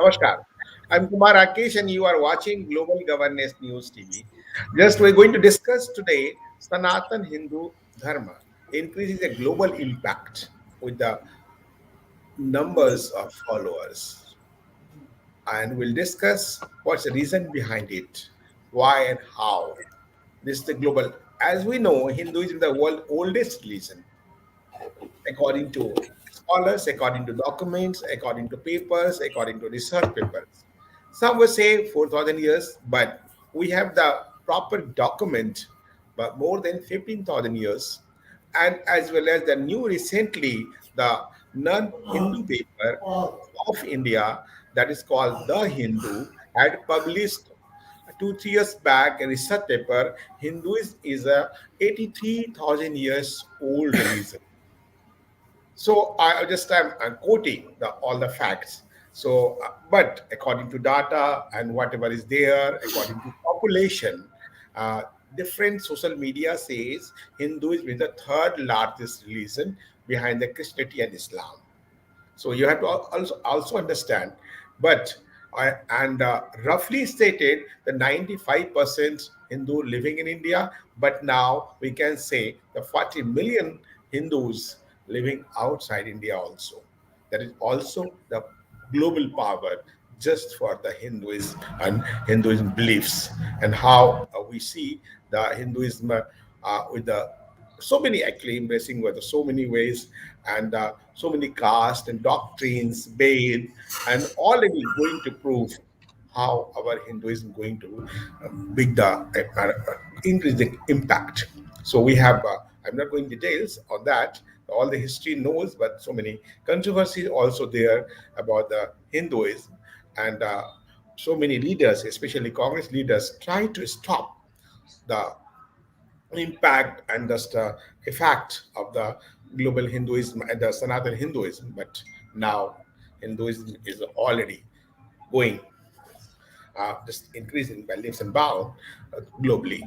Namaskar. I'm Kumar Rakesh, and you are watching Global Governance News TV. Just we're going to discuss today Sanatan Hindu Dharma increases the global impact with the numbers of followers, and we'll discuss what's the reason behind it, why and how. This is the global. As we know, Hinduism is the world's oldest religion, according to scholars, according to documents, according to papers, according to research papers. Some will say 4,000 years, but we have the proper document, but more than 15,000 years. And as well as the new recently, the non-Hindu paper of India, that is called The Hindu, had published 2 3 years back a research paper. Hinduism is a 83,000 years old religion. So I just I'm quoting all the facts. So, but according to data and whatever is there, according to population, uh, different social media says Hinduism is the third largest religion behind the Christianity and Islam. So you have to also understand, but roughly stated the 95% Hindu living in India, but now we can say the 40 million Hindus living outside India also. That is also the global power just for the Hinduism and Hinduism beliefs, and how we see the Hinduism with the so many actually embracing with so many ways, and so many caste and doctrines bathed, and already going to prove how our Hinduism going to big the increase the impact. So we have I'm not going details on that. All the history knows, but so many controversies also there about the Hinduism, and so many leaders, especially Congress leaders, try to stop the impact and just effect of the global Hinduism and the Sanatan Hinduism. But now Hinduism is already going just increasing by leaps and bounds globally.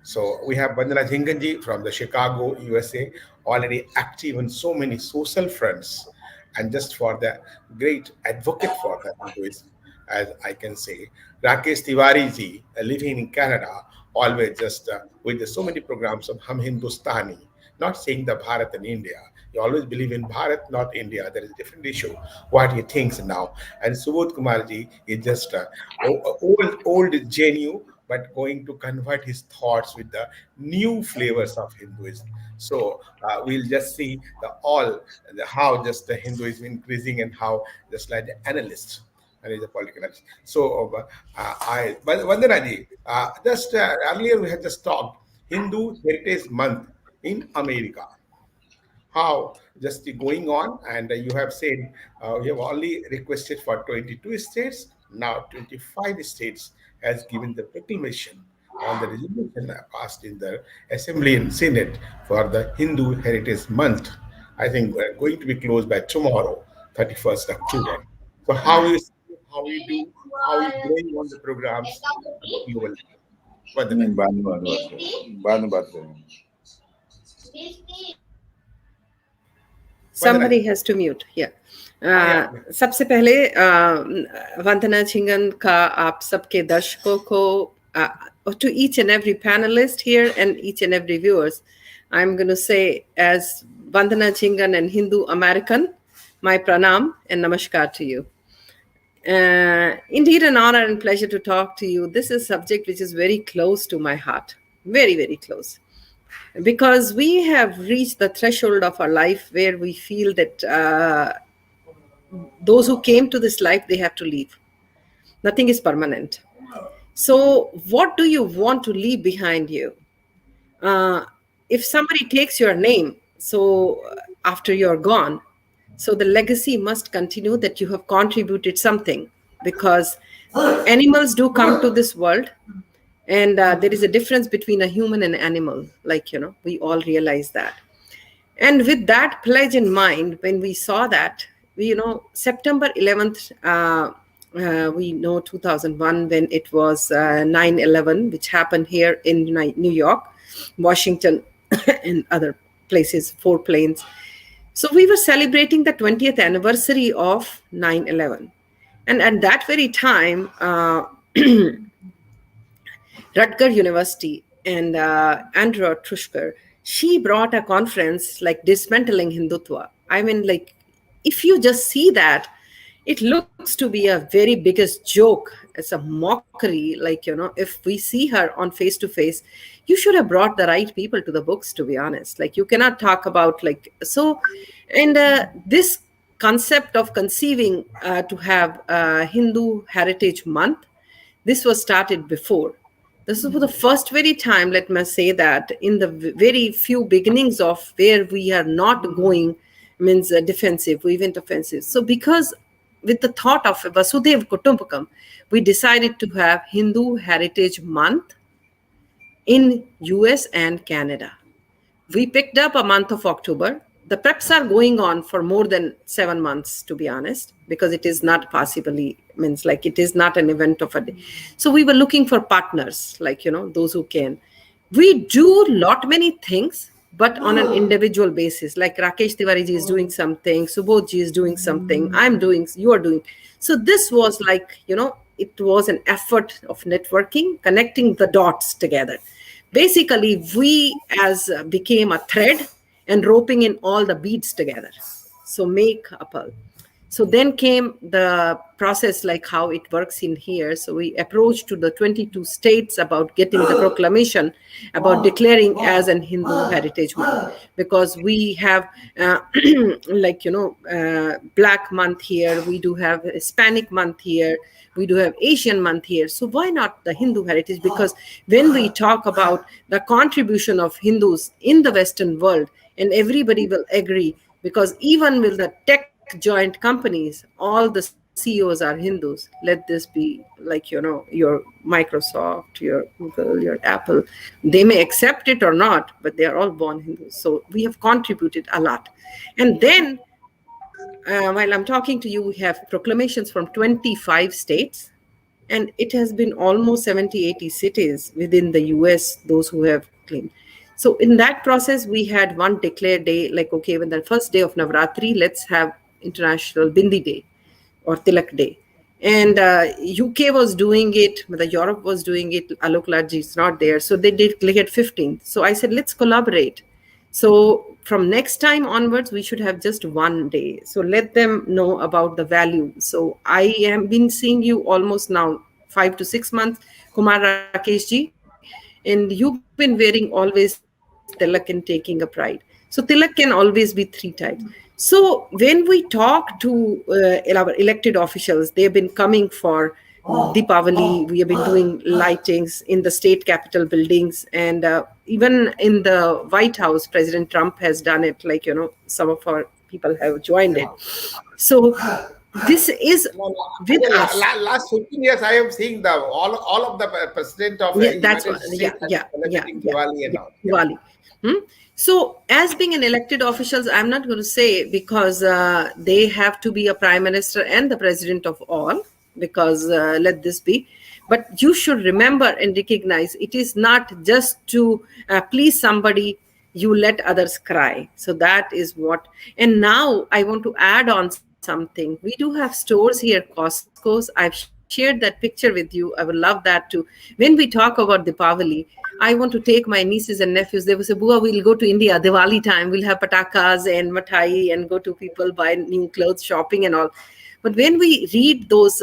So we have Vandana Jhinganji from the Chicago, USA, already active on so many social fronts, and just for the great advocate for the Hinduism, as I can say. Rakesh Tiwari ji, living in Canada, always just with so many programs of Hum Hindustani, not saying the Bharat and India. You always believe in Bharat, not India. There is a different issue. What he thinks now. And Subodh Kumarji is just old genu, but going to convert his thoughts with the new flavors of Hinduism. So we'll just see how just the Hinduism increasing, and how just like the analyst and is a political analyst. So Vandanaji, just earlier we had just talked Hindu Heritage Month in America, how just going on, and you have said we have only requested for 22 states. Now 25 states has given the proclamation on the resolution passed in the Assembly and Senate for the Hindu Heritage Month. I think we're going to be closed by tomorrow, 31st October. So how you see, how you do, how you going on the programs at the global level? Vandana. बाद में बात करेंगे. Vandana. Somebody has to mute. Yeah. Yeah. सबसे पहले वंदना झिंगन का आप सबके दर्शकों को to each and every panelist here and each and every viewers, I'm going to say as Vandana Jhingan and Hindu American, my pranam and namaskar to you. Indeed, an honor and pleasure to talk to you. This is a subject which is very close to my heart, very, very close. Because we have reached the threshold of our life where we feel that those who came to this life, they have to leave. Nothing is permanent. So what do you want to leave behind you? If somebody takes your name, so after you're gone, so the legacy must continue that you have contributed something, because animals do come to this world, and there is a difference between a human and animal, like, we all realize that. And with that pledge in mind, when we saw that, September 11th, we know 2001, when it was 9/11, which happened here in New York, Washington, and other places, 4 planes. So we were celebrating the 20th anniversary of 9/11. And at that very time, Rutger University and Andrea Trushker, she brought a conference like dismantling Hindutva. I mean, like, if you just see that, it looks to be a very biggest joke. It's a mockery. Like, if we see her on face to face, you should have brought the right people to the books, to be honest. Like, you cannot talk about, like, so. And this concept of conceiving to have Hindu Heritage Month, this was started before. This is for the first very time, let me say that, in the very few beginnings of where we are not going, means defensive, we went offensive. So because with the thought of Vasudev Kutumbakam, we decided to have Hindu Heritage Month in US and Canada. We picked up a month of October. The preps are going on for more than 7 months, to be honest, because it is not possibly, means like it is not an event of a day. So we were looking for partners, like, those who can. We do lot many things, but on an individual basis. Like Rakesh Tiwari ji is doing something, Subodh ji is doing something, I'm doing, you are doing. So this was like, it was an effort of networking, connecting the dots together. Basically, we as became a thread and roping in all the beads together. So make a pearl. So then came the process, like how it works in here. So we approached to the 22 states about getting the proclamation, about declaring as an Hindu Heritage Month, because we have like, Black month here, we do have Hispanic month here, we do have Asian month here. So why not the Hindu heritage? Because when we talk about the contribution of Hindus in the Western world, and everybody will agree, because even with the tech joint companies, all the CEOs are Hindus. Let this be like, your Microsoft, your Google, your Apple. They may accept it or not, but they are all born Hindus. So we have contributed a lot. And then while I'm talking to you, we have proclamations from 25 states, and it has been almost 70, 80 cities within the US, those who have claimed. So in that process, we had one declared day, like, okay, when the first day of Navratri, let's have International Bindi Day or Tilak Day. And UK was doing it, the Europe was doing it. Alok Ladji is not there. So they declared 15th. So I said, let's collaborate. So from next time onwards, we should have just one day. So let them know about the value. So I have been seeing you almost now 5 to 6 months, Kumar Rakesh ji, and you've been wearing always tilak and taking a pride. So tilak can always be three types. So when we talk to our elected officials, they have been coming for Deepavali. We have been doing lightings in the state capitol buildings, and even in the White House, President Trump has done it. Like, some of our people have joined it. So this is No, no, with us. last 15 years, I am seeing the all of the president of Yeah, that's United what. Yeah, States are yeah, yeah, celebrating yeah, Diwali and yeah. all. Yeah. Diwali. Hmm? So, as being an elected officials, I'm not going to say, because they have to be a prime minister and the president of all, because let this be. But you should remember and recognize, it is not just to please somebody, you let others cry. So that is what. And now I want to add on something. We do have stores here, Costco's. I've shared that picture with you. I would love that too. When we talk about Deepavali, I want to take my nieces and nephews. They will say, Bua, we'll go to India, Diwali time. We'll have patakas and mathai and go to people, buy new clothes, shopping and all. But when we read those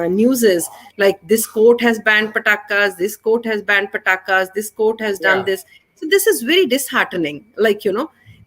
newses, like this court has banned patakas, this court has banned patakas, this court has done Yeah. this. So this is very disheartening. Like,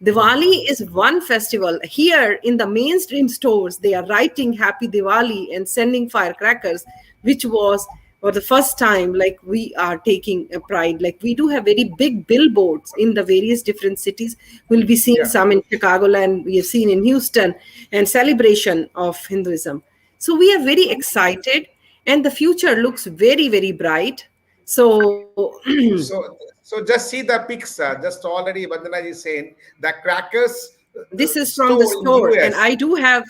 Diwali is one festival. Here in the mainstream stores, they are writing Happy Diwali and sending firecrackers, which was for the first time, like, we are taking a pride. Like, we do have very big billboards in the various different cities. We'll be seeing Yeah. some in Chicagoland, we have seen in Houston, and celebration of Hinduism. So we are very excited, and the future looks very, very bright. So So just see the pics. Just already Vandana is saying the crackers this is from the store in store, and US. I do have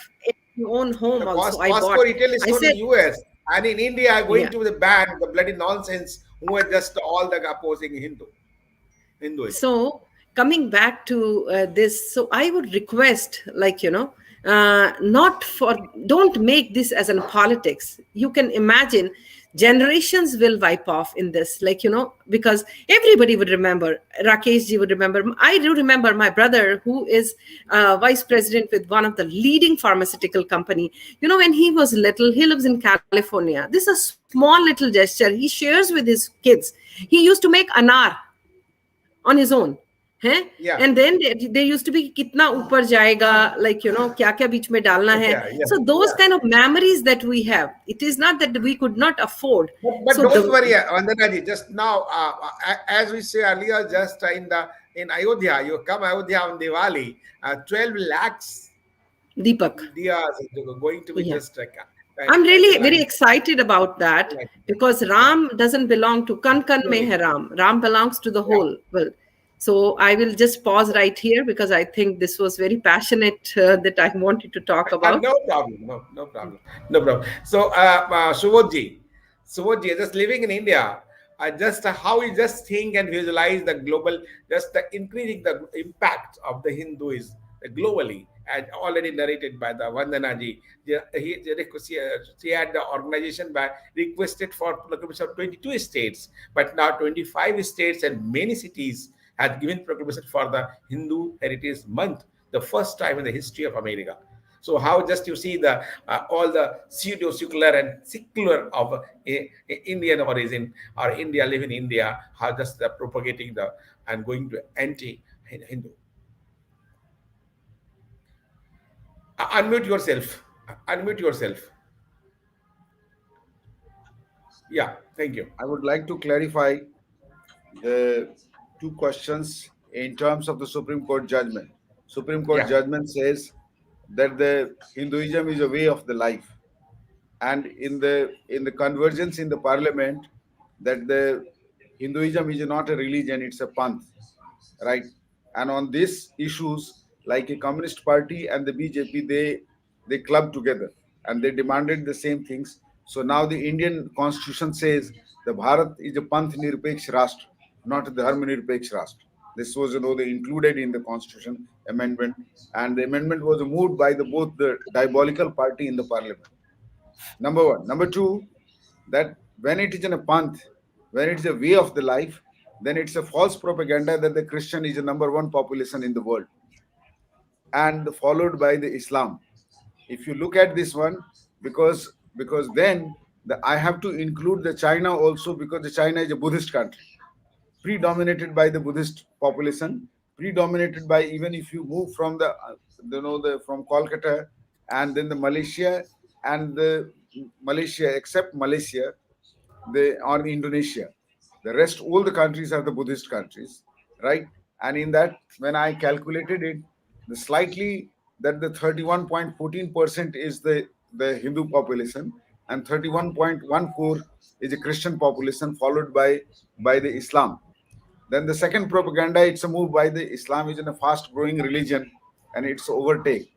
my own The home also. I Costco bought. retail I store in said, US, and in India going yeah. to the ban the bloody nonsense who are just all the opposing Hinduism. So coming back to this, so I would request, like, not for, don't make this as in politics. You can imagine generations will wipe off in this, like, because everybody would remember. Rakesh ji would remember. I do remember my brother, who is vice president with one of the leading pharmaceutical company. When he was little, he lives in California. This is a small little gesture he shares with his kids. He used to make anar on his own. हैं? Yeah, And then they used to be कितना ऊपर जाएगा, like, क्या क्या बीच में डालना है. yeah, yeah. So those kind of memories that we have, it is not that we could not afford. But So don't worry, Vandanaji. Just now, as we say earlier, just in Ayodhya, you come Ayodhya on Diwali, 12 lakhs Deepak, diyas is going to be yeah, just like I'm really very light. excited about that, Light. because Yeah, Ram doesn't belong to kan kan mein hai Ram. Ram belongs to the yeah. whole world. So I will just pause right here, because I think this was very passionate, that I wanted to talk about. No problem. No, no problem. No problem. So, Subodhji, just living in India, just how you just think and visualize the global, just the increasing the impact of the Hindus globally, and already narrated by the Vandanaji. She had the organization by requested for proclamation of 22 states, but now 25 states and many cities had given proclamation for the Hindu Heritage Month, the first time in the history of America. So how just you see the all the pseudo secular and secular of Indian origin or India live in India, how just propagating the and going to anti Hindu. Unmute yourself. Unmute yourself. Yeah, thank you. I would like to clarify the two questions in terms of the Supreme Court judgment. Supreme Court Yeah, judgment says that the Hinduism is a way of the life, and in the convergence in the parliament, that the Hinduism is not a religion, it's a panth, right? And on these issues, like a Communist Party and the BJP, they clubbed together and they demanded the same things. So now the Indian constitution says the Bharat is a panth nirpeksh rashtra, not a dharma nirpeksh rashtra. This was, they included in the constitution amendment, and the amendment was moved by the both the diabolical party in the parliament. Number one. Number two, that when it is in a panth, when it's a way of the life, then it's a false propaganda that the Christian is the number one population in the world, and followed by the Islam. If you look at this one, because then I have to include the China also, because the China is a Buddhist country, predominated by the Buddhist population, predominated by, even if you move from the from Kolkata, and then the Malaysia, and the Malaysia, except Malaysia, or Indonesia. The rest, all the countries are the Buddhist countries, right? And in that, when I calculated it, the slightly that the 31.14% is the Hindu population, and 31.14 is a Christian population, followed by the Islam. Then the second propaganda, it's a move by the Islam is in a fast growing religion, and it's overtake.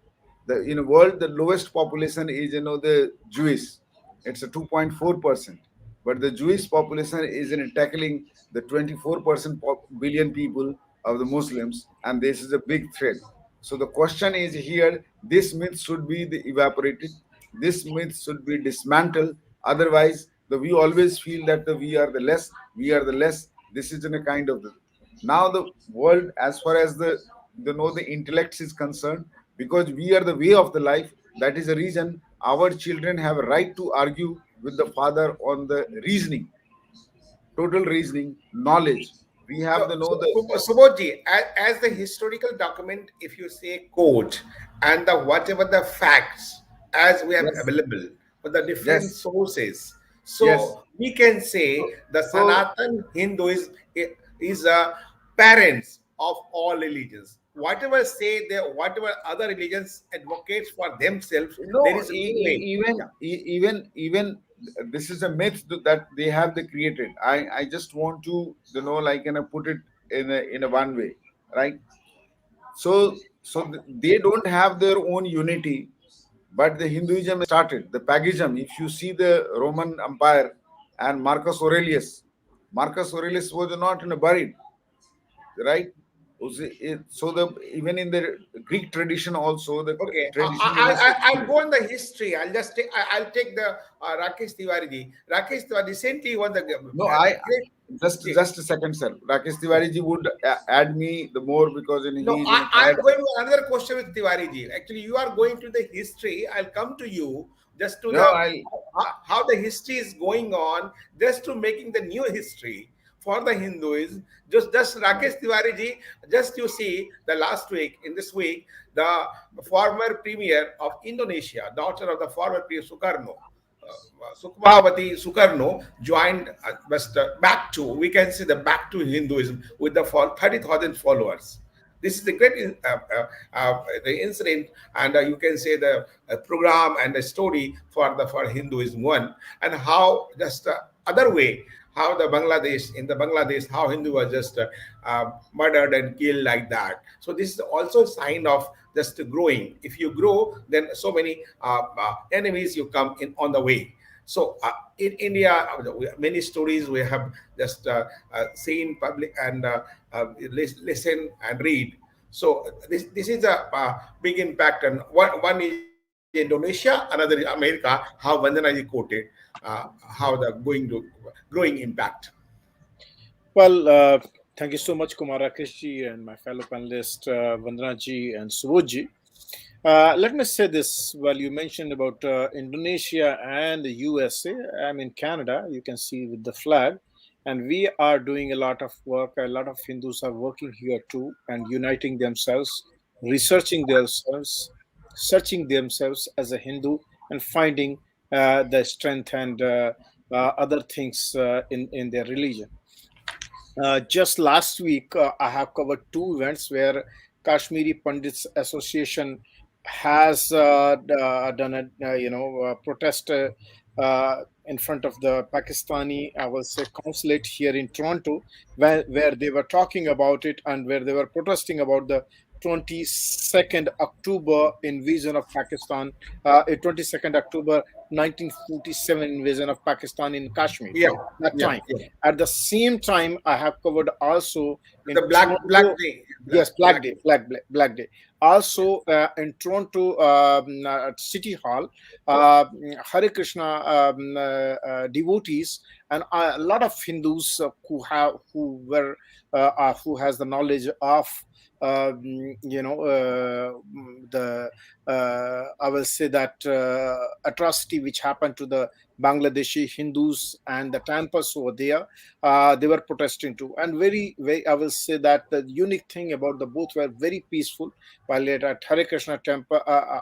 The in the world, the lowest population is the Jewish. It's a 2.4%. But the Jewish population is in tackling the 24% billion people of the Muslims, and this is a big threat. So the question is here: this myth should be evaporated. This myth should be dismantled. Otherwise, we always feel that we are the less. We are the less. This is in a kind of now the world, as far as the intellect is concerned, because we are the way of the life. That is the reason our children have a right to argue with the father on the reasoning, total reasoning knowledge. We have So, the know the Subodhji, as the historical document, if you say quote, and the whatever the facts as we have yes, available for the different yes, sources, yes. so we can say So, the so Sanatan Hindu is a parents of all religions. Whatever say they, whatever other religions advocates for themselves, there no, is no way. Yeah. even this is a myth that they have they created. I just want to like put it in a one way, right? So they don't have their own unity, but the Hinduism started the paganism. If you see the Roman Empire and Marcus Aurelius was not buried, right? So the even in the Greek tradition also, the Okay, tradition has I'll go on the history. I'll just take, I'll take the Rakesh Tiwari ji. Rakesh Tiwari recently won the no, I great. just a second, sir. Rakesh Tiwari ji would add me the more because No, he is in a tired. I'm going to another question with Tiwari ji. Actually, you are going to the history. I'll come to you just to No, the I how the history is going on, just to making the new history for the Hinduism. Just Rakesh Tiwari ji, just you see the last week, in this week, the former premier of Indonesia, daughter of the former premier Sukarno, Sukmawati Sukarno joined back to, we can see the back to Hinduism with the 30,000 followers. This is the great the incident, and you can say the program and the story for Hinduism one, and how just other way, how the Bangladesh, in the Bangladesh, how Hindu was just murdered and killed like that. So this is also a sign of just growing. If you grow, then so many enemies you come in on the way. So in India, many stories we have just seen public and listen and read. So this is a big impact, and one is Indonesia, another is America. How Vandana ji quoted, how the growing impact. Well, thank you so much, Kumar Rakesh ji, and my fellow panelists, Vandana ji and Subodh ji. Let me say this. Well, you mentioned about Indonesia and the USA. I'm in Canada. You can see with the flag. And we are doing a lot of work. A lot of Hindus are working here too and uniting themselves, researching themselves, searching themselves as a Hindu and finding the strength and other things in their religion. Just last week, I have covered two events where Kashmiri Pandits Association has done a protest in front of the Pakistani, I will say, consulate here in Toronto, where they were talking about it and where they were protesting about the 22nd October invasion of Pakistan, 22nd October 1947 invasion of Pakistan in Kashmir. Yeah, That yeah, time. yeah. At the same time, I have covered also in The black Toronto. day. Yes, Black Day. Also in Toronto at City Hall, Hare Krishna devotees and a lot of Hindus who has the knowledge of the I will say that atrocity which happened to the Bangladeshi Hindus and the temples over there. They were protesting too, and very I will say that the unique thing about the both were very peaceful. While at Hare Krishna temple,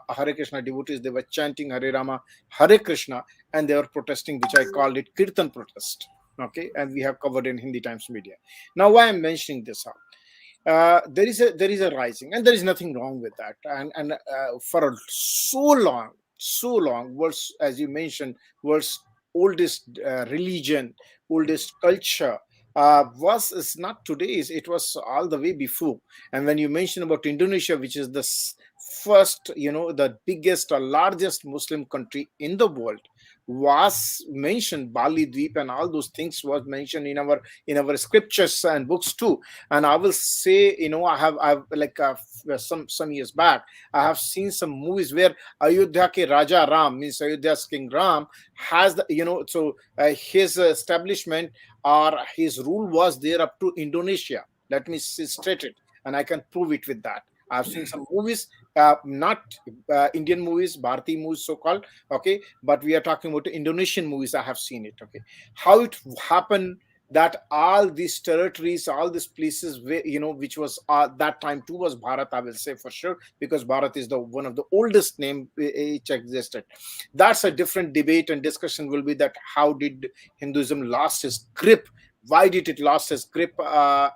Hare Krishna devotees, they were chanting Hare Rama, Hare Krishna, and they were protesting, which I called it Kirtan protest. Okay, and we have covered in Hindi Times Media. Now, why I'm mentioning this out? There is a rising, and there is nothing wrong with that. And for so long, world's, as you mentioned, world's oldest religion, oldest culture. Was is not today's, it was all the way before. And when you mention about Indonesia, which is the first, the biggest or largest Muslim country in the world, was mentioned, Bali Dweep and all those things was mentioned in our scriptures and books too. And I will say, I've like some years back, I have seen some movies where Ayodhya ke Raja Ram, means Ayodhya's King Ram, has the his establishment or his rule was there up to Indonesia. Let me straight it, and I can prove it with that. I've seen some movies, not Indian movies, Bharati movies, so-called, okay, but we are talking about Indonesian movies. I have seen it, okay. How it happened that all these territories, all these places, where, which was that time too was Bharat, I will say for sure, because Bharat is the one of the oldest name which existed. That's a different debate and discussion will be that how did Hinduism lost its grip? Why did it lost its grip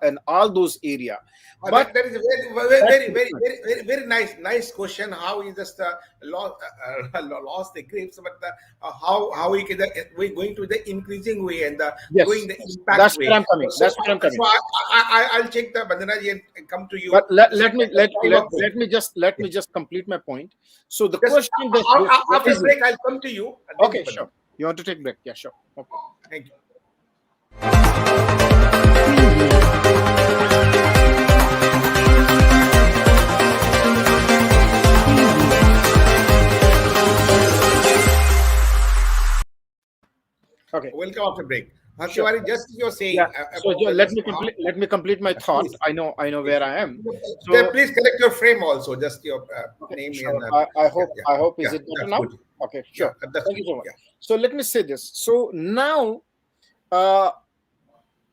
in all those areas? But That is a very nice question. How is just lost the grips, but how we going to the increasing way and the yes, going the impact that's way. where I'm coming. So, That's where I'm coming. so I'll check the Bandanaji and come to you. But let me just complete my point. So the Just question that after break, I'll come to you. okay, sure. You want to take break? Yeah, sure. Okay. Thank you. Okay. We'll come after break. Sure. Tiwari, just you're Yeah. saying So about the let just me complete. Let me complete my thought. please, I know please. where I am. Then So please correct your frame also, just your okay, name and sure. I yeah, hope. yeah, I hope. Is yeah. it better That's now? good. Okay. Yeah, Sure. that's Thank good. you so much. Yeah. So let me say this. So now, uh,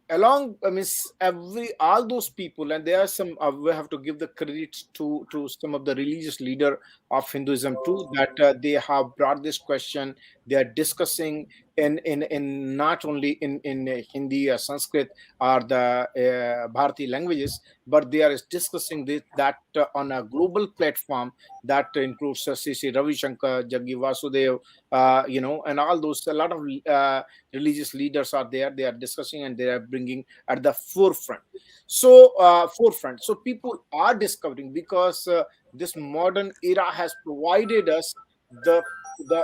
along I mean every all those people, and there are some we have to give the credit to some of the religious leader of Hinduism too, that they have brought this question. They are discussing in not only in Hindi or Sanskrit or the Bharati languages, but they are discussing this that on a global platform that includes CC Ravi Shankar, Jaggi Vasudev, and all those, a lot of religious leaders are there. They are discussing and they are bringing at the forefront. So so people are discovering, because this modern era has provided us the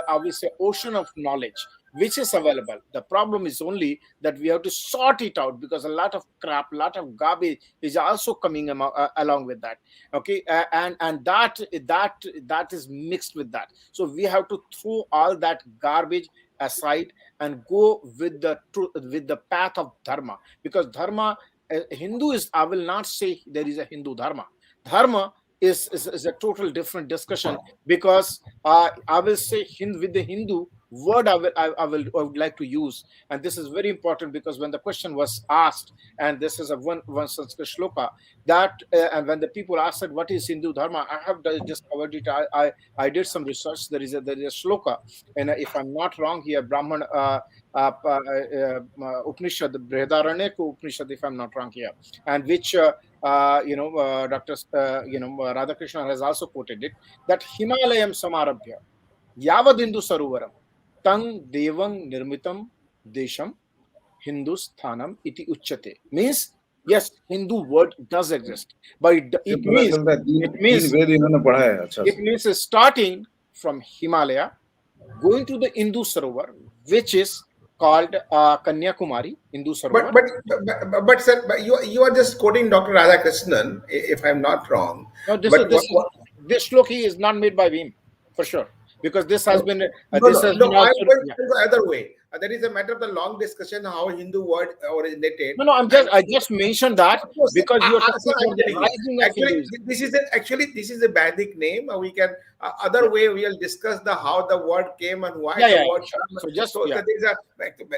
I will say ocean of knowledge which is available. The problem is only that we have to sort it out, because a lot of crap, lot of garbage is also coming along with that. Okay. And that is mixed with that. So we have to throw all that garbage aside and go with the with the path of dharma, because dharma, Hindu is, I will not say there is a Hindu dharma. Dharma is a total different discussion, because I will say with the Hindu word I would like to use, and this is very important, because when the question was asked, and this is a one Sanskrit shloka, that and when the people asked that what is Hindu dharma, I have discovered it. I did some research. There is a shloka, and if I'm not wrong here, Brahman Upanishad, Brihadaranyaka Upanishad, if I'm not wrong here, and which Dr. Radhakrishnan has also quoted it, that Himalayam Samarabhya Yavadindu Sarovaram Tang Devang Nirmitam Desham Hindusthanam iti uchate. Means, yes, Hindu word does exist, but इससे it पता means चलता है it तीन तीन means वेद इन्होंने पढ़ा है अच्छा it से. means starting from Himalaya, going to the Hindu Sarovar, which is called Kanyakumari, Hindu But Sarovar. but but sir, but you are just quoting Dr. Radhakrishnan, if I'm not wrong. No, this is But this is this shloki is not made by him for sure, because no, this has no. been I'm also, going yeah. the other way. That is a matter of the long discussion how Hindu word originated, No, and I just mentioned that of course, because you are sir, talking I'm from the telling you. rising of Actually, Hinduism. this is a Vedic name. We can Yeah, other way we'll discuss the how the word came and why yeah, the yeah, word sure. came. So just, So yeah,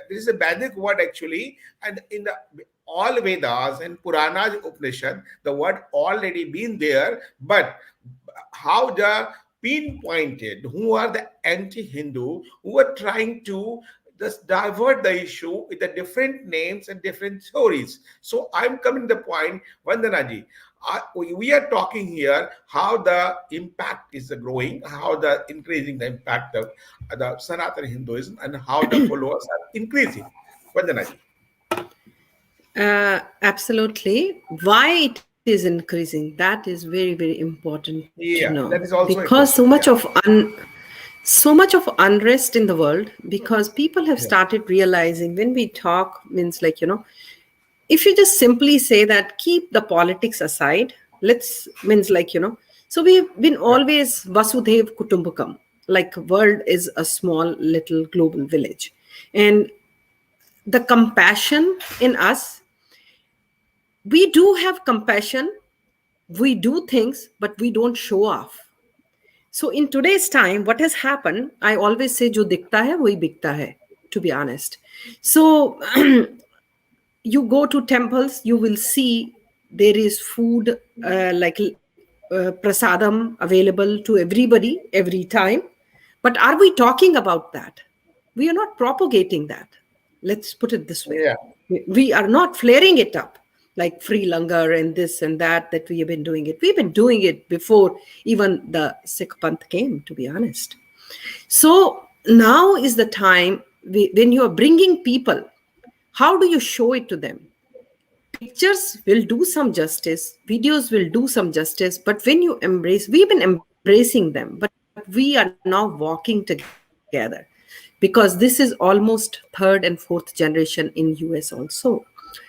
this is a Vedic word actually, and in the all Vedas and Puranas Upanishad, the word already been there, but how the pinpointed who are the anti-Hindu who are trying to just divert the issue with the different names and different stories. So I'm coming to the point, Vandanaji. We are talking here how the impact is growing, how the increasing the impact of the Sanatana Hinduism, and how the followers are increasing. Vandanaji. Absolutely. Why it is increasing? That is very, very important to know. Yeah, that is also Because a question. Yeah. so much of unrest in the world, because people have Yeah. started realizing when we talk means like, if you just simply say that keep the politics aside, let's means like, so we've been Yeah. always Vasudev Kutumbakam, like world is a small little global village. And the compassion in us, we do have compassion, we do things, but we don't show off. So in today's time, what has happened, I always say jo dikhta hai wahi bikta hai, to be honest. So you go to temples, you will see there is food, prasadam available to everybody every time. But are we talking about that? We are not propagating that. Let's put it this way. Yeah. We are not flaring it up like free langar and this and that we have been doing it. We've been doing it before even the Sikh Panth came, to be honest. So now is the time when you are bringing people, how do you show it to them? Pictures will do some justice, videos will do some justice, but when you embrace, we've been embracing them, but we are now walking together, because this is almost third and fourth generation in US also.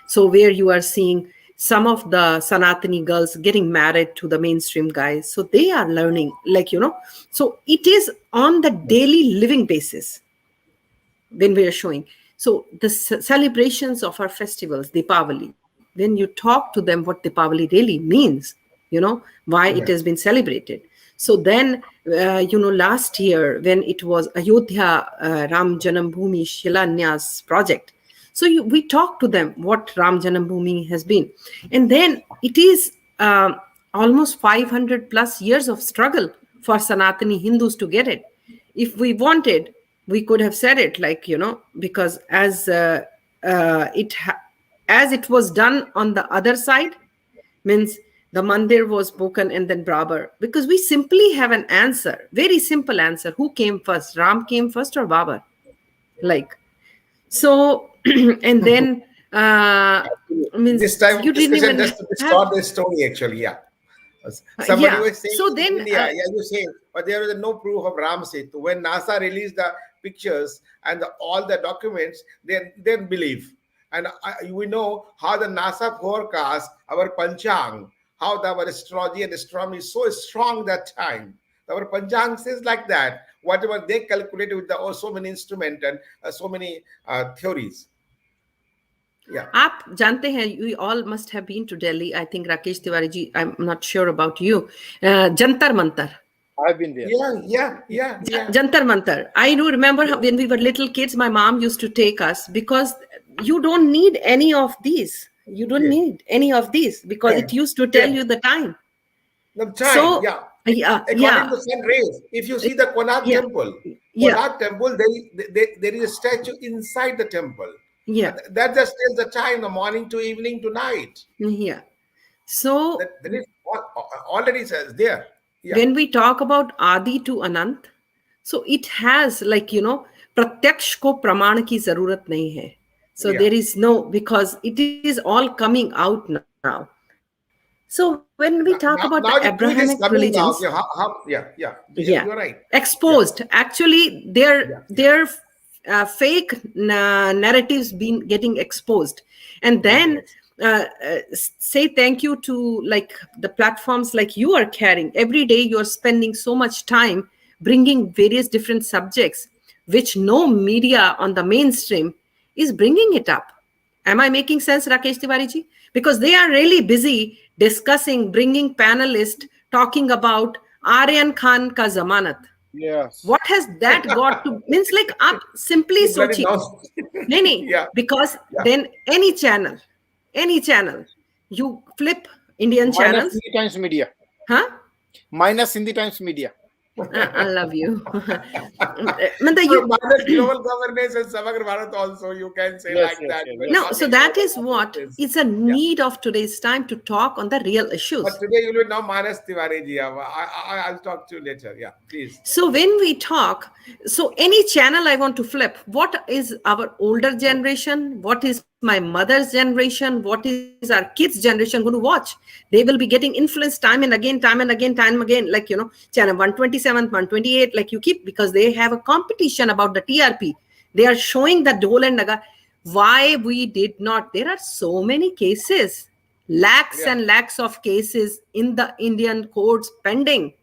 So where you are seeing some of the Sanatani girls getting married to the mainstream guys, so they are learning, so it is on the daily living basis when we are showing. So the celebrations of our festivals, Deepavali, when you talk to them what Deepavali really means, why it Yeah. has been celebrated. So then, last year when it was Ayodhya Ram Janambhoomi Shilanyas project, so we talked to them what Ram Janambhoomi has been. And then it is almost 500 plus years of struggle for Sanatani Hindus to get it. If we wanted, we could have said it, like, because as it was done on the other side, means the mandir was broken and then Babar, because we simply have an answer, very simple answer. Who came first? Ram came first or Babar? Like, so, and then This means time of you didn't discussion, even just to have, distort the story, actually, yeah. Somebody yeah. was saying So in then, India, yeah, you say, but there was no proof of Ram Setu. When NASA released the pictures and all the documents, then believe. And we know how the NASA forecast our Panchang, how our astrology and astronomy is so strong that time. Our Panchang says like that. Whatever they calculated with the so many instruments and so many theories. Yeah. आप जानते हैं, we all must have been to Delhi. I think Rakesh Tiwari ji, I'm not sure about you. Jantar Mantar. I've been there. Yeah. Jantar Mantar. I do remember when we were little kids, my mom used to take us, because you don't need any of these. You don't Yes. need any of these, because it used to tell Yes. you the time. The time, So, yeah. yeah, According to sun rays, if you see the yeah, yeah, Konark temple, there is a statue inside the temple. yeah, That just tells the time, the morning to evening to night. yeah. So That is already says there. Yeah. when we talk about Adi to Anant, so it has, like, pratyaksh ko praman ki zarurat nahi hai. So Yeah. there is no, because it is all coming out now. So when we talk about the Abrahamic Now the truth is religions, coming now. Okay, yeah. yeah, You're right. Yeah. exposed, actually Yeah. their fake narratives been getting exposed. And then Yes. say thank you to, like, the platforms like you are carrying. Every day you are spending so much time bringing various different subjects which no media on the mainstream is bringing it up. Am I making sense, Rakesh Tiwari ji? Because they are really busy discussing, bringing panelists talking about Aryan Khan ka zamanat. Yes. What has that got to, means, like, आप simply You bloody सोचिए. nonsense. नहीं, Yeah. because Yeah. then any channel, you flip Indian Minus channels, Hindi Times Media. huh? Minus Hindi Times Media. I love you. Manda, So you minus global governance and Samagra Bharat also, you can say Yes, like yes, that. yes, But yes. no, not so in that global is what governance. it's a need of today's time to talk on the real issues. But today you will now minus Tiwari ji. I'll talk to you later. Yeah, please. So when we talk, so any channel I want to flip, what is our older generation? What is my mother's generation? What is our kids' generation going to watch? They will be getting influenced time and again, like, channel 127, 128, like you keep, because they have a competition about the TRP. They are showing the Dole and Naga. Why we did not? There are so many cases, lakhs Yeah. and lakhs of cases in the Indian courts pending.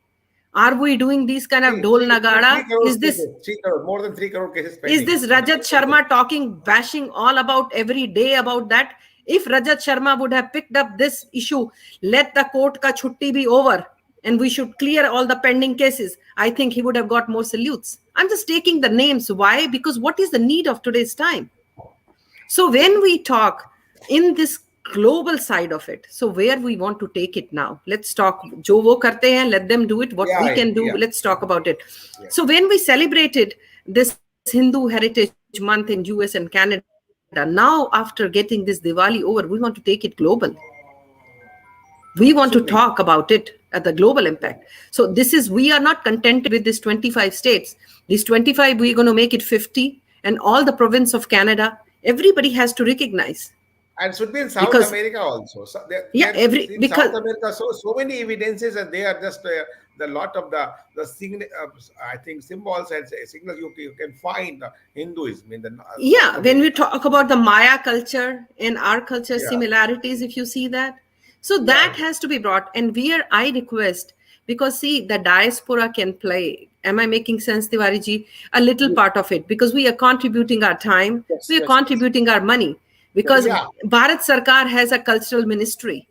Are we doing these kind of Dol Three Nagada? crore cases. 3 crore, more than 3 crore cases Is pending. this Rajat Sharma talking, bashing all about every day about that? If Rajat Sharma would have picked up this issue, let the court ka chutti be over and we should clear all the pending cases, I think he would have got more salutes. I'm just taking the names. Why? Because what is the need of today's time? So when we talk in this global side of it, so where we want to take it now, let's talk. Jo wo karte hain, let them do it. What we can do, let's talk about it. Yeah. So when we celebrated this Hindu Heritage Month in US and Canada, now after getting this Diwali over, we want to take it global. We want to talk about it at the global impact. So this is, we are not contented with this 25 states. These 25, we're going to make it 50, and all the province of Canada, everybody has to recognize. And should be in South Because- America also. So Yeah, in because- South America, so many evidences, and they are just the lot of the I think symbols and signals you can find Hinduism in the Yeah, South when we America. talk about the Maya culture and our culture Yeah. similarities, if you see that, so that has to be brought. And where I request, because see, the diaspora can play Am I making sense, Tiwari ji? A little part of it, because we are contributing our time, Yes, we are yes, yes. contributing our money. Because Yes. Yeah, Bharat Sarkar has a cultural ministry.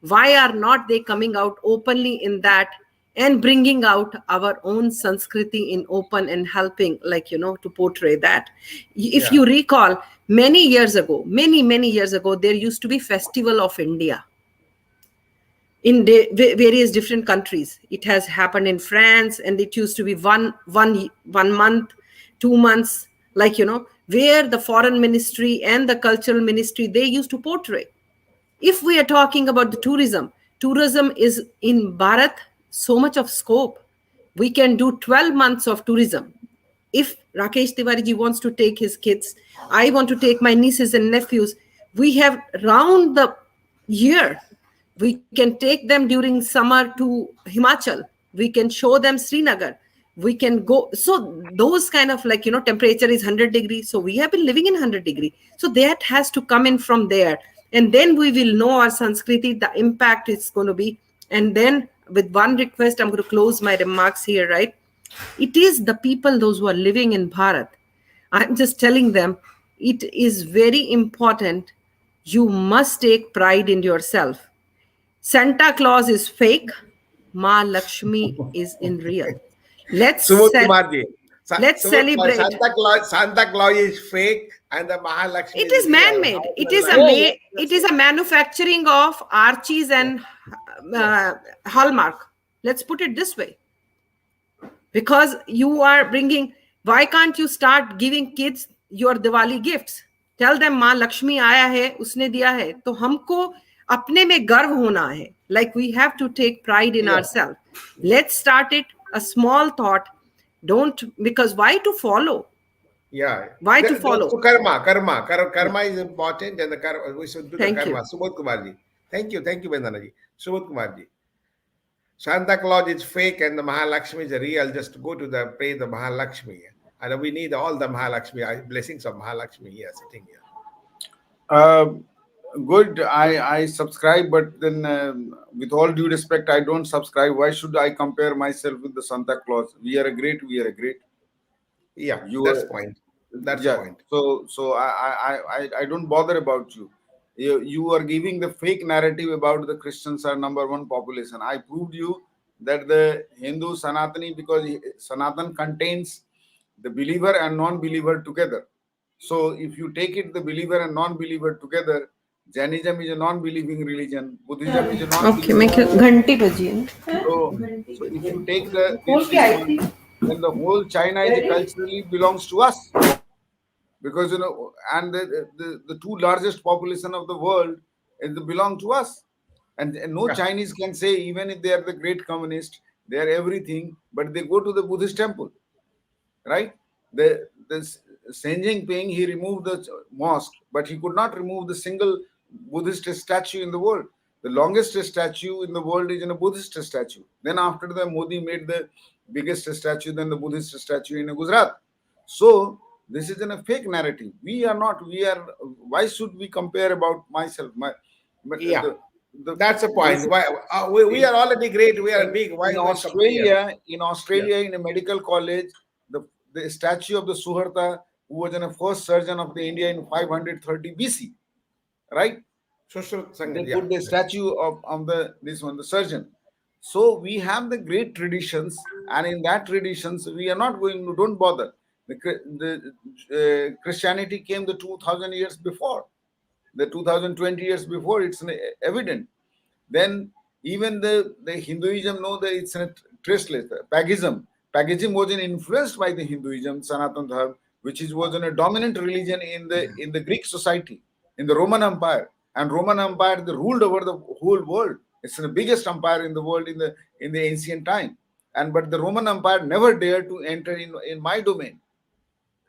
Why are not they coming out openly in that and bringing out our own Sanskriti in open and helping, like, to portray that? If yeah, you recall, many years ago, there used to be Festival of India in various different countries. It has happened in France, and it used to be one month, 2 months, like, where the foreign ministry and the cultural ministry, they used to portray. If we are talking about the tourism is in Bharat so much of scope. We can do 12 months of tourism. If Rakesh Tiwari ji wants to take his kids, I want to take my nieces and nephews. We have round the year. We can take them during summer to Himachal. We can show them Srinagar. We can go. So those kind of, like, temperature is 100 degrees. So we have been living in 100-degree. So that has to come in from there. And then we will know our Sanskriti, the impact is going to be. And then with one request, I'm going to close my remarks here, right? It is the people, those who are living in Bharat. I'm just telling them it is very important. You must take pride in yourself. Santa Claus is fake. Ma Lakshmi is in real. Let's Subodh cel- Kumar ji. let's celebrate. Santa Claus is fake and the Mahalakshmi It is is real. man-made. How It you is like? Yeah, yes, it yes, is yes. a manufacturing of Archies and Yeah, Hallmark. Let's put it this way. Because you are bringing, why can't you start giving kids your Diwali gifts? Tell them माँ लक्ष्मी आया है, उसने दिया है. तो हमको अपने में गर्व होना है. Like, we have to take pride in yeah, ourselves. Let's start it. A small thought. Don't, because why to follow? yeah. Why to follow? So karma is important, and the karma, we should do the Thank you. karma. Subodh Kumar ji. Thank you, Vandana ji. Subodh Kumar ji. Santa Claus is fake and the Mahalakshmi is real. Just go to the pray the Mahalakshmi. And we need all the Mahalakshmi, blessings of Mahalakshmi here, sitting here. Uh, Good. I subscribe, but then with all due respect, I don't subscribe. Why should I compare myself with the Santa Claus? We are a great. We are a great. Yeah, You that's are. point. That's Yeah. point. So I don't bother about you. You are giving the fake narrative about the Christians are number one population. I proved you that the Hindu Sanatani, because Sanatan contains the believer and non-believer together. So if you take it, the believer and non-believer together, Jainism is a non-believing religion, Buddhism is a Okay, non-believing मैं religion. घंटी बजी है ना? So if you take this one, then the whole China is culturally belongs to us, because and the two largest population of the world belong to us, and no Yeah, Chinese can say, even if they are the great communist, they are everything, but they go to the Buddhist temple, right? The Sen Jinping, he removed the mosque, but he could not remove the single Buddhist statue in the world. The longest statue in the world is in a Buddhist statue. Then after the Modi made the biggest statue than the Buddhist statue in Gujarat. So this is in a fake narrative. We are not. We are. Why should we compare about myself? But yeah. the That's the this point. Why we in are already great. We are big. Why in we compare? Yeah, Australia, in a medical college, the statue of the Suharta, who was the first surgeon of the India in 530 BC, right? social They sangat. Yeah, put the statue of the this one, the surgeon. So we have the great traditions, and in that traditions, we are not going to, don't bother. The Christianity came the 2000 years before, the 2020 years before. It's evident. Then even the Hinduism, no, it's a traceless. Paganism was influenced by the Hinduism, Sanatan Dharma, which was a dominant religion in the Greek society, in the Roman Empire. And Roman Empire, they ruled over the whole world. It's the biggest empire in the world in the ancient time. And but the Roman Empire never dared to enter in my domain.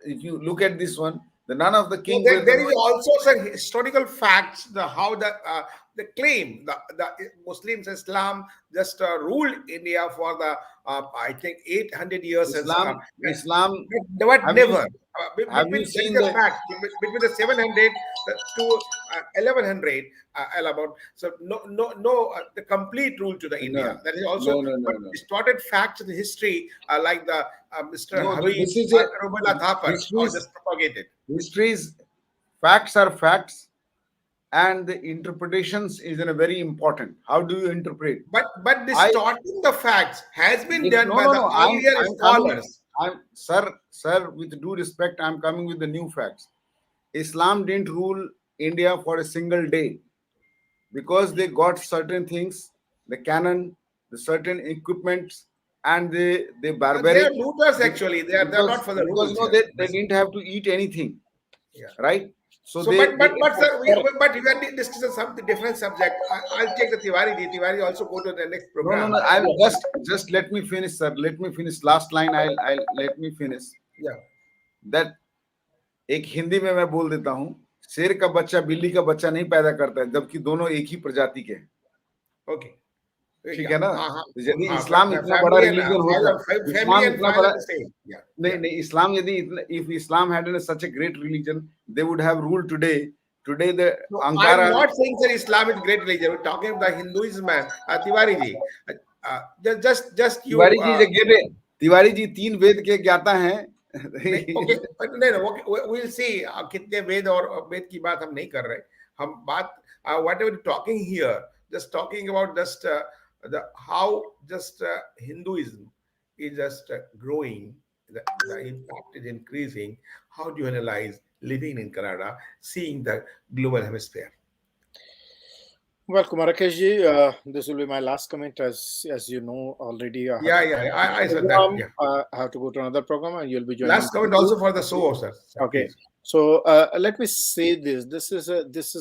If you look at this one, the none of the no, king were the there is also some historical facts. How the claim the Muslims Islam just ruled India for the I think 800 years since. Islam. What Have you never. have you Between, there seen is a the? fact between the 700 to 1100 about. So no the complete rule to the No, India. That is also, no, no, no, but no. distorted facts in the history, like the Mr. No, Habib this is a Rubala Thapar, or history's just propagated. history's facts are facts, and the interpretations is in a very important. How do you interpret? But I distorting the facts has been done no, by no, the no. earlier I'm coming. scholars. I'm sir. With due respect, I'm coming with the new facts. Islam didn't rule India for a single day because they got certain things, the cannon, the certain equipments, and the They are barbaric. looters actually. They're not for the Because rules no, here. they didn't have to eat anything, Yeah. right? So So, but sir, sir, but we are discussing something different subject. I'll take the Tiwari ji. Tiwari also go to the next no, no, program. no. I'm just let me finish, sir. Let me finish. Last line. I'll let me finish. Yeah. That एक हिंदी में मैं बोल देता हूँ, शेर का बच्चा बिल्ली का बच्चा नहीं पैदा करता है, जबकि दोनों एक ही प्रजाति के हैं। Okay. ठीक Yeah. है ना? तो यदि इस्लाम इतना बड़ा Family and रिलीजन होता, family इस्लाम and इतना file बड़ा are the same. Yeah. नहीं Yeah. नहीं इस्लाम यदि इतना, if Islam had such a great religion, they would have ruled today. Today the No, I'm Ankara. not saying that Islam is great religion. We're talking about the Hinduism, man. Tiwari ji. Just you. Tiwari ji जगह तिवारी जी 3 वेद के ज्ञाता हैं। Okay नहीं okay we'll see कितने वेद और वेद की बात हम नहीं कर रहे हम बात whatever talking here just talking about just the how just Hinduism is just growing, the impact is increasing. How do you analyze living in Canada, seeing the global hemisphere? Well, Kumarakesh, this will be my last comment. As you know already, I have Yeah, to yeah, I said that. program. Yeah, I have to go to another program, and you'll be joining. last comment also for the show, sir. Okay, Please. so let me say this. This is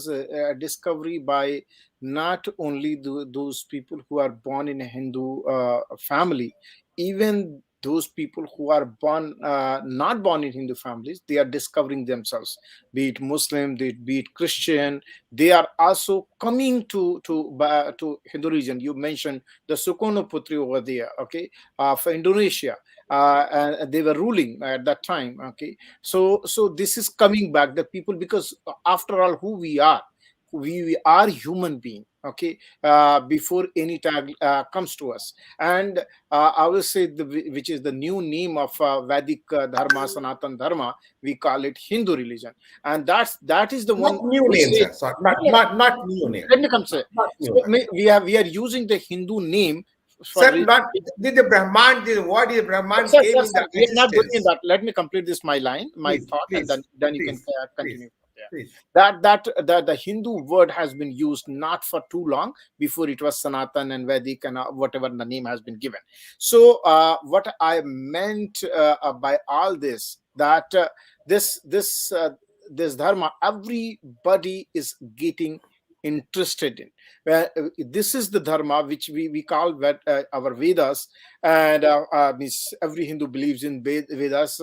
a discovery by not only those people who are born in a Hindu family, even those people who are born not born in Hindu families, they are discovering themselves. Be it Muslim, be it Christian, they are also coming to Hindu region. You mentioned the Sukarno Putri over there, okay, for Indonesia. And they were ruling at that time, okay. So this is coming back, the people, because after all, who we are human being, okay, before any tag comes to us. And I will say which is the new name of Vedic Dharma, Sanatan Dharma, we call it Hindu religion. And that is the Not one new which name, says, sir. Sorry, not new name. let me come say, Not so new. we are using the Hindu name for Sir, not did the Brahman, what is Brahman Sir, came sir, in sir, the we are not going in existence. that. Let me complete this my line, my Please, thought, and please, then you can please, please, continue from there. please. That the Hindu word has been used not for too long before it was Sanatan and Vedic and whatever the name has been given. So what I meant by all this, that this dharma, everybody is getting interested in. This is the dharma which we call our Vedas, and means every Hindu believes in Vedas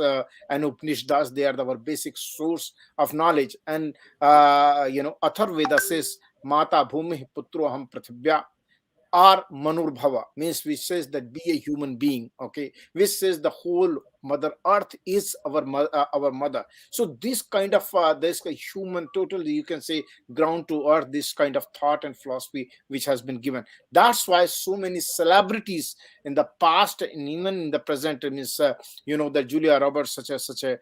and Upanishads. They are our basic source of knowledge. And Atharvaveda says, Mata Bhumi Putro Ham Prithibhya, or Manurbhava, means which says that be a human being, okay, which says the whole mother earth is our mother. So this kind of this human, totally you can say ground to earth, this kind of thought and philosophy which has been given. That's why so many celebrities in the past and even in the present, means the Julia Roberts, such a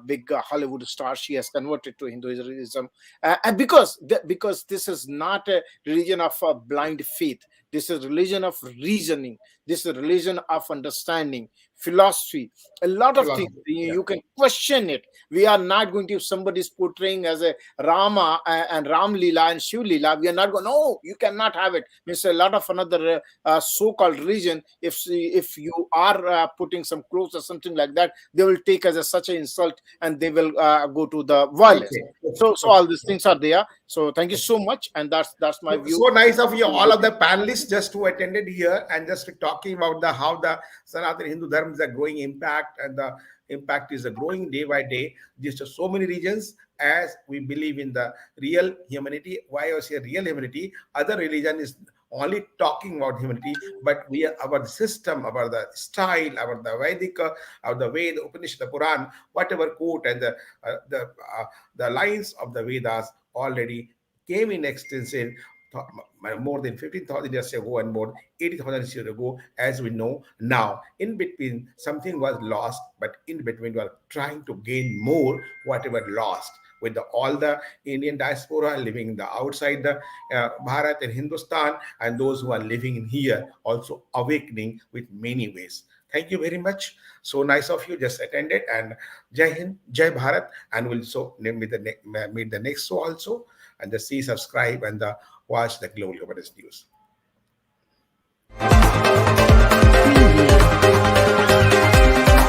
big Hollywood star, she has converted to Hinduism, and because this is not a religion of blind faith. This is religion of reasoning. This is religion of understanding, philosophy, a lot of things. Philosophy. You Yeah. you can question it. We are not going to, if somebody is portraying as a Rama and Ram Leela and Shiv Leela, we are not going, no, you cannot have it. Means a lot of another so-called religion, if you are putting some clothes or something like that, they will take as such an insult, and they will go to the violence. Okay. So all these things are there. So thank you so much, and that's my So, view. so nice of you, all of the panelists, just who attended here and just talking about the how the Sanatana Hindu Dharma is a growing impact, and the impact is growing day by day. Just so many regions, as we believe in the real humanity. Why I say real humanity? Other religion is only talking about humanity, but we are about the system, about the style, about the Vedic, about the Veda, Upanishad, the Quran, whatever quote and the lines of the Vedas already came in extension more than 15,000 years ago and more 80,000 years ago, as we know now. In between, something was lost, but in between, we are trying to gain more whatever lost. With all the Indian diaspora living the outside the Bharat and Hindustan, and those who are living in here also awakening with many ways. Thank you very much. So nice of you just attended, and Jai Hind, Jai Bharat, and we'll so meet the next show also, and just see, subscribe, and watch the Global Governance News.